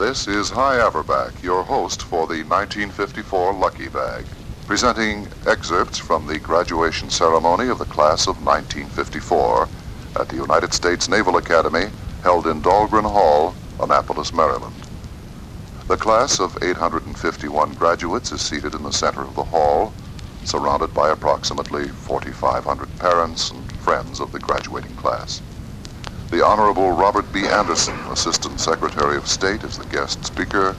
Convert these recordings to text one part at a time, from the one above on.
This is Hy Averback, your host for the 1954 Lucky Bag, presenting excerpts from the graduation ceremony of the class of 1954 at the United States Naval Academy, held in Dahlgren Hall, Annapolis, Maryland. The class of 851 graduates is seated in the center of the hall, surrounded by approximately 4,500 parents and friends of the graduating class. The Honorable Robert B. Anderson, Assistant Secretary of State, is the guest speaker,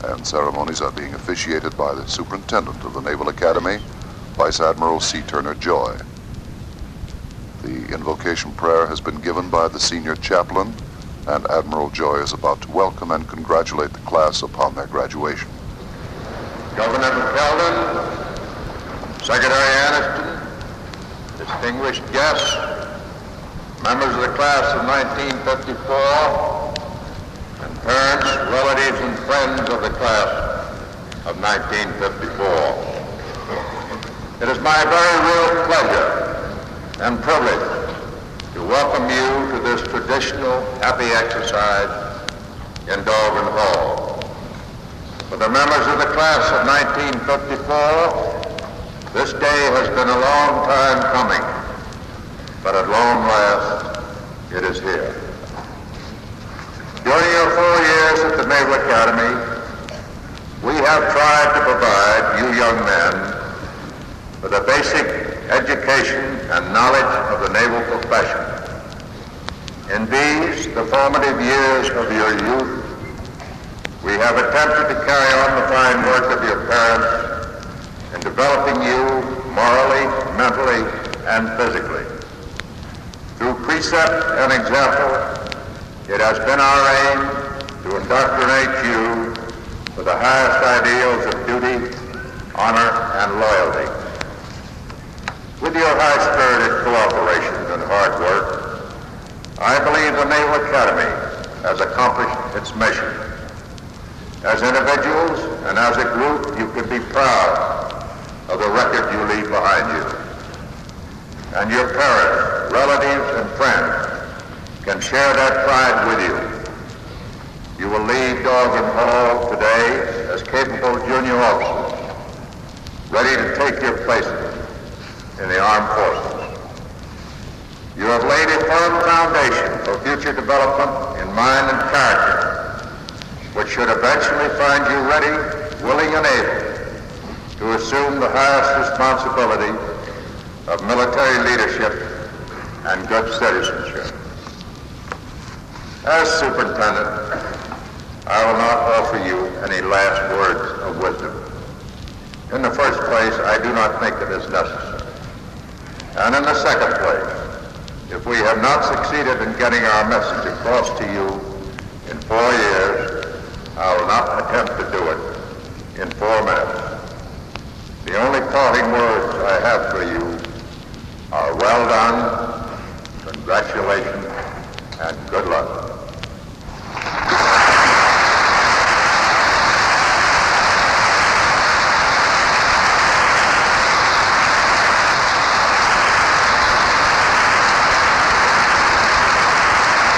and ceremonies are being officiated by the Superintendent of the Naval Academy, Vice Admiral C. Turner Joy. The invocation prayer has been given by the Senior Chaplain, and Admiral Joy is about to welcome and congratulate the class upon their graduation. Governor McKeldin, Secretary Aniston, distinguished guests, members of the class of 1954, and parents, relatives, and friends of the class of 1954. It is my very real pleasure and privilege to welcome you to this traditional happy exercise in Dahlgren Hall. For the members of the class of 1954, this day has been a long time coming, but at long last, it is here. During your 4 years at the Naval Academy, we have tried to provide you young men with a basic education and knowledge of the naval profession. In these, the formative years of your youth, we have attempted to carry on the fine work of your parents in developing you morally, mentally, and physically. Through precept and example, it has been our aim to indoctrinate you with the highest ideals of duty, honor, and loyalty. With your high-spirited cooperation and hard work, I believe the Naval Academy has accomplished its mission. As individuals and as a group, you can be proud of the record you leave behind you. And your parents, relatives, and friends can share that pride with you. You will leave Dahlgren Hall today as capable junior officers, ready to take your places in the armed forces. You have laid a firm foundation for future development in mind and character, which should eventually find you ready, willing, and able to assume the highest responsibility of military leadership and good citizenship. As superintendent, I will not offer you any last words of wisdom. In the first place, I do not think it is necessary. And in the second place, if we have not succeeded in getting our message across to you in 4 years, I will not attempt to do it in 4 minutes. The only parting words I have for you are well done, congratulations, and good luck.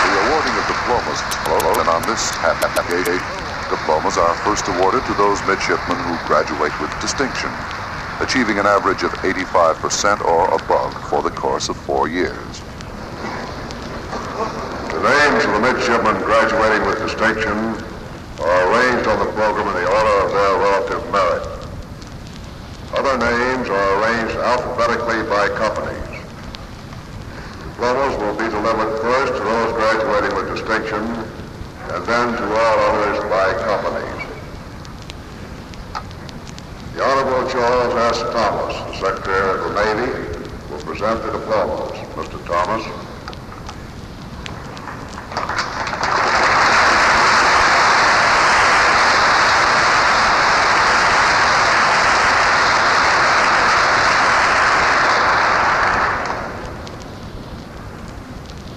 The awarding of diplomas follows, and on this happy day, diplomas are first awarded to those midshipmen who graduate with distinction, achieving an average of 85% or above for the course of 4 years. The names of the midshipmen graduating with distinction are arranged on the program in the order of their relative merit. Other names are arranged alphabetically by companies. Diplomas will be delivered first to those graduating with distinction, and then to all others by companies. The Honorable Charles S. Thomas, the Secretary of the Navy, will present the diplomas. Mr. Thomas.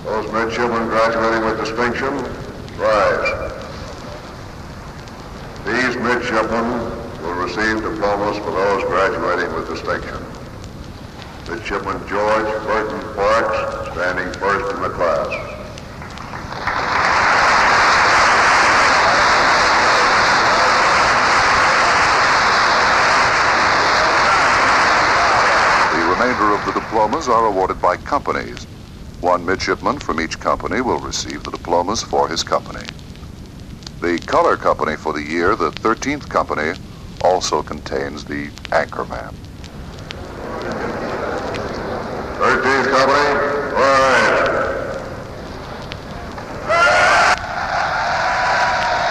Those midshipmen graduating with distinction, rise. These midshipmen will receive diplomas for those graduating with distinction. Midshipman George Burton Parks, standing first in the class. diplomas are awarded by companies. One midshipman from each company will receive the diplomas for his company. The color company for the year, the 13th company, also contains the anchorman. 13th company, rise.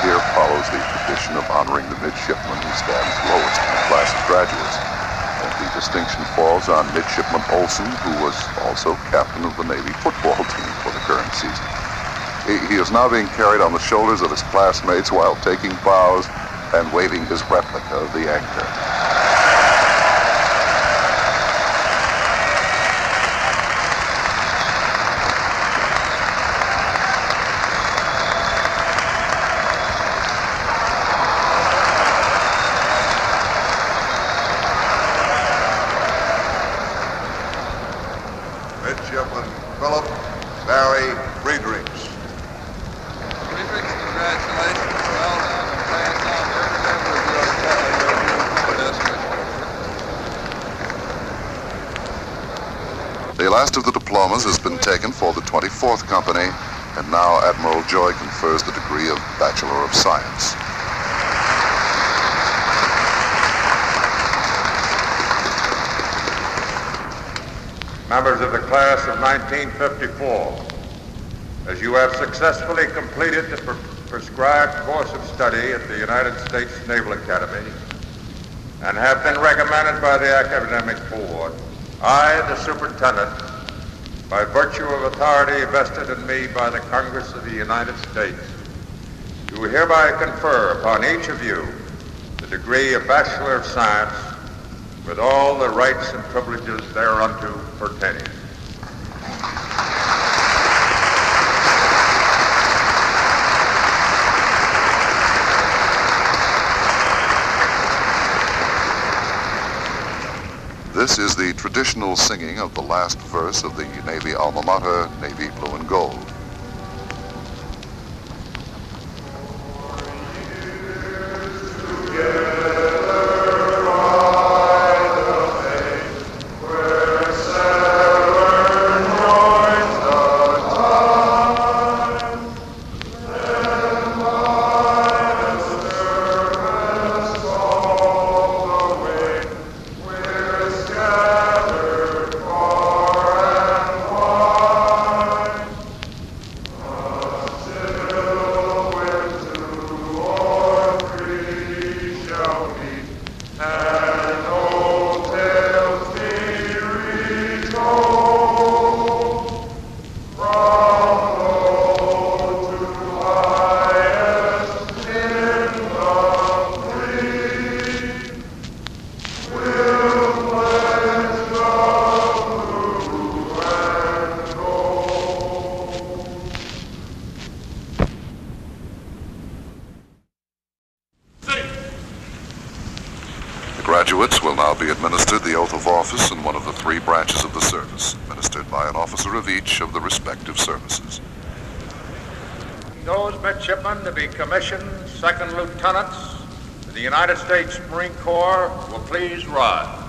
Here follows the tradition of honoring the midshipman who stands lowest in the class of graduates. And the distinction falls on Midshipman Olson, who was also captain of the Navy football team for the current season. He is now being carried on the shoulders of his classmates while taking bows and waving his replica of the anchor. Midshipman Philip Barry Friedrichs. Friedrichs, congratulations. Well done. And pass on every member of your best wishes. The last of the diplomas has been taken for the 24th company, and now Admiral Joy confers the degree of Bachelor of Science. Members of the class of 1954, as you have successfully completed the prescribed course of study at the United States Naval Academy and have been recommended by the Academic Board, I, the Superintendent, by virtue of authority vested in me by the Congress of the United States, do hereby confer upon each of you the degree of Bachelor of Science with all the rights and privileges thereunto pertaining. This is the traditional singing of the last verse of the Navy alma mater, Navy Blue and Gold. Graduates will now be administered the oath of office in one of the three branches of the service, administered by an officer of each of the respective services. Those midshipmen to be commissioned second lieutenants to the United States Marine Corps will please rise.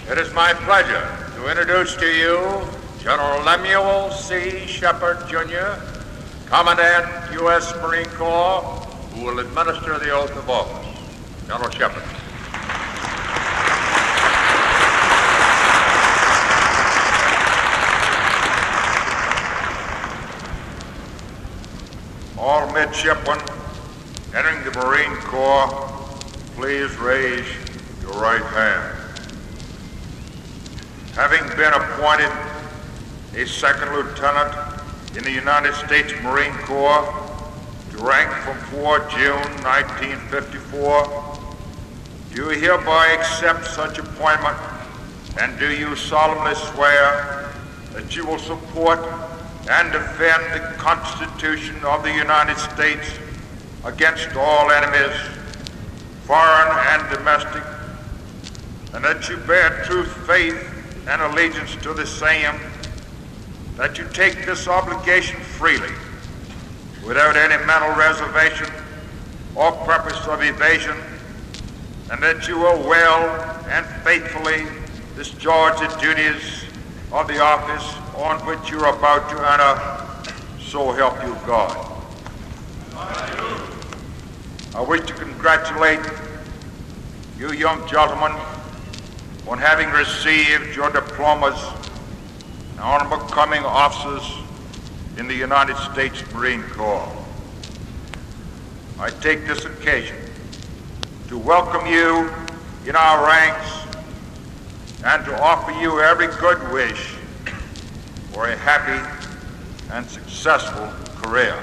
It is my pleasure to introduce to you General Lemuel C. Shepard, Jr., Commandant, U.S. Marine Corps, who will administer the oath of office. General Shepard. All midshipmen entering the Marine Corps, please raise your right hand. Having been appointed a second lieutenant in the United States Marine Corps to rank from 4 June 1954, do you hereby accept such appointment, and do you solemnly swear that you will support and defend the Constitution of the United States against all enemies, foreign and domestic, and that you bear true faith and allegiance to the same, that you take this obligation freely, without any mental reservation or purpose of evasion, and that you will well and faithfully discharge the duties of the office on which you are about to enter, so help you God. I wish to congratulate you young gentlemen on having received your diplomas and on becoming officers in the United States Marine Corps. I take this occasion to welcome you in our ranks and to offer you every good wish for a happy and successful career.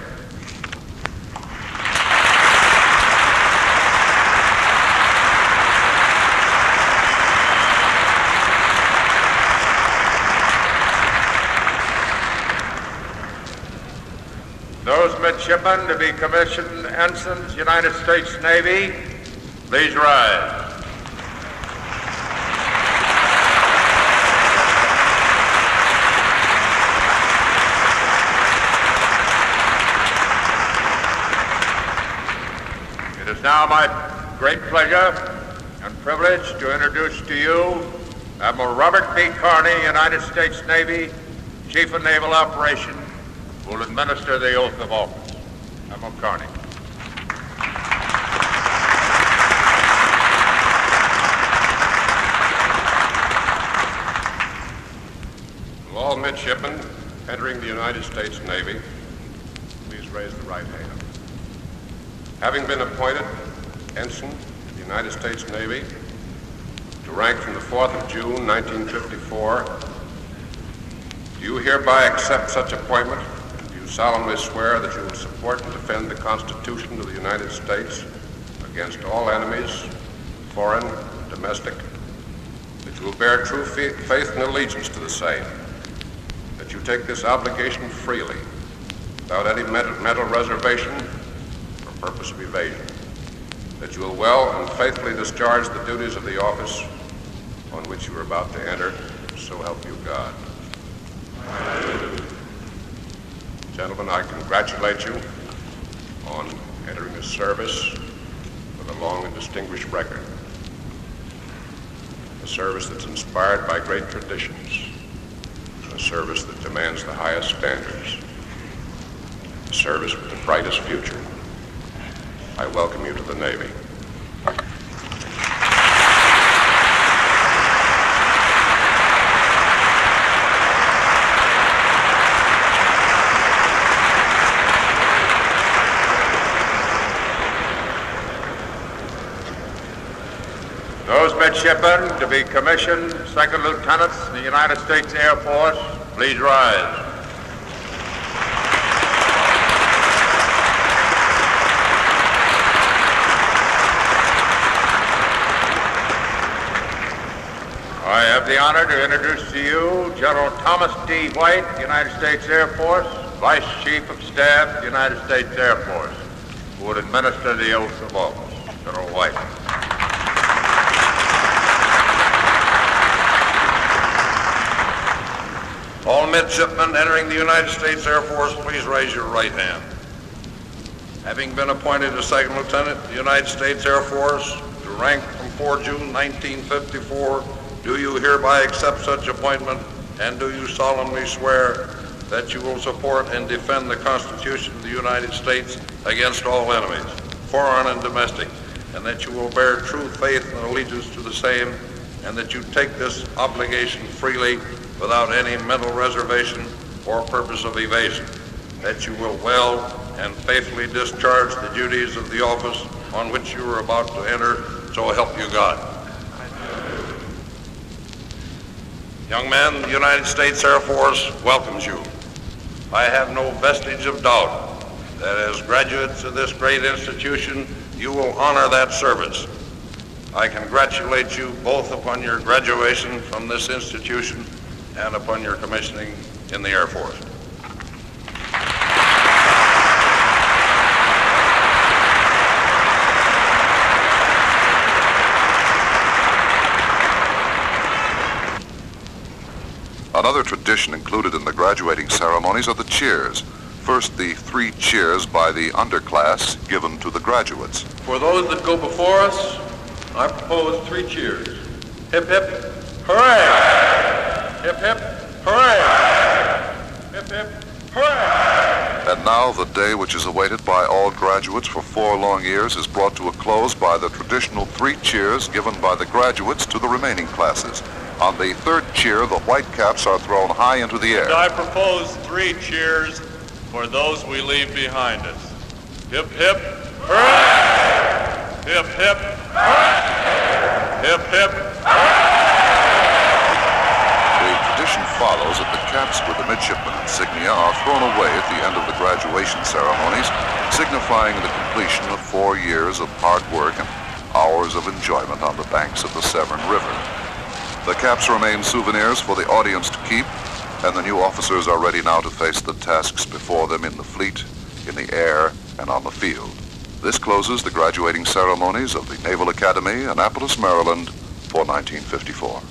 Those midshipmen to be commissioned ensigns, United States Navy, please rise. It is now my great pleasure and privilege to introduce to you Admiral Robert B. Carney, United States Navy, Chief of Naval Operations, who will administer the oath of office. Admiral Carney. Will all midshipmen entering the United States Navy please raise the right hand. Having been appointed ensign to the United States Navy to rank from the 4th of June, 1954, do you hereby accept such appointment? Solemnly swear that you will support and defend the Constitution of the United States against all enemies, foreign and domestic, that you will bear true faith and allegiance to the same, that you take this obligation freely, without any mental reservation or purpose of evasion, that you will well and faithfully discharge the duties of the office on which you are about to enter, so help you God. Gentlemen, I congratulate you on entering a service with a long and distinguished record. A service that's inspired by great traditions. A service that demands the highest standards. A service with the brightest future. I welcome you to the Navy. Those midshipmen to be commissioned second lieutenants in the United States Air Force, please rise. I have the honor to introduce to you General Thomas D. White, United States Air Force, Vice Chief of Staff, United States Air Force, who will administer the oath of office. General White. All midshipmen entering the United States Air Force, please raise your right hand. Having been appointed as Second Lieutenant in the United States Air Force to rank from 4 June 1954, do you hereby accept such appointment, and do you solemnly swear that you will support and defend the Constitution of the United States against all enemies, foreign and domestic, and that you will bear true faith and allegiance to the same, and that you take this obligation freely without any mental reservation or purpose of evasion, that you will well and faithfully discharge the duties of the office on which you are about to enter, so help you God. Young men, the United States Air Force welcomes you. I have no vestige of doubt that as graduates of this great institution, you will honor that service. I congratulate you both upon your graduation from this institution and upon your commissioning in the Air Force. tradition included in the graduating ceremonies are the cheers. First, the 3 cheers by the underclass given to the graduates. For those that go before us, I propose 3 cheers. Hip, hip, hooray! Hip, hip, hooray! Hip, hip, hooray! And now the day which is awaited by all graduates for 4 long years is brought to a close by the traditional 3 cheers given by the graduates to the remaining classes. On the 3rd cheer, the white caps are thrown high into the air. And I propose 3 cheers for those we leave behind us. Hip, hip, hooray! Hip, hip, hooray! Hip, hip, The tradition follows that the caps with the midshipman insignia are thrown away at the end of the graduation ceremonies, signifying the completion of 4 years of hard work and hours of enjoyment on the banks of the Severn River. The caps remain souvenirs for the audience to keep, and the new officers are ready now to face the tasks before them in the fleet, in the air, and on the field. This closes the graduating ceremonies of the Naval Academy, Annapolis, Maryland, for 1954.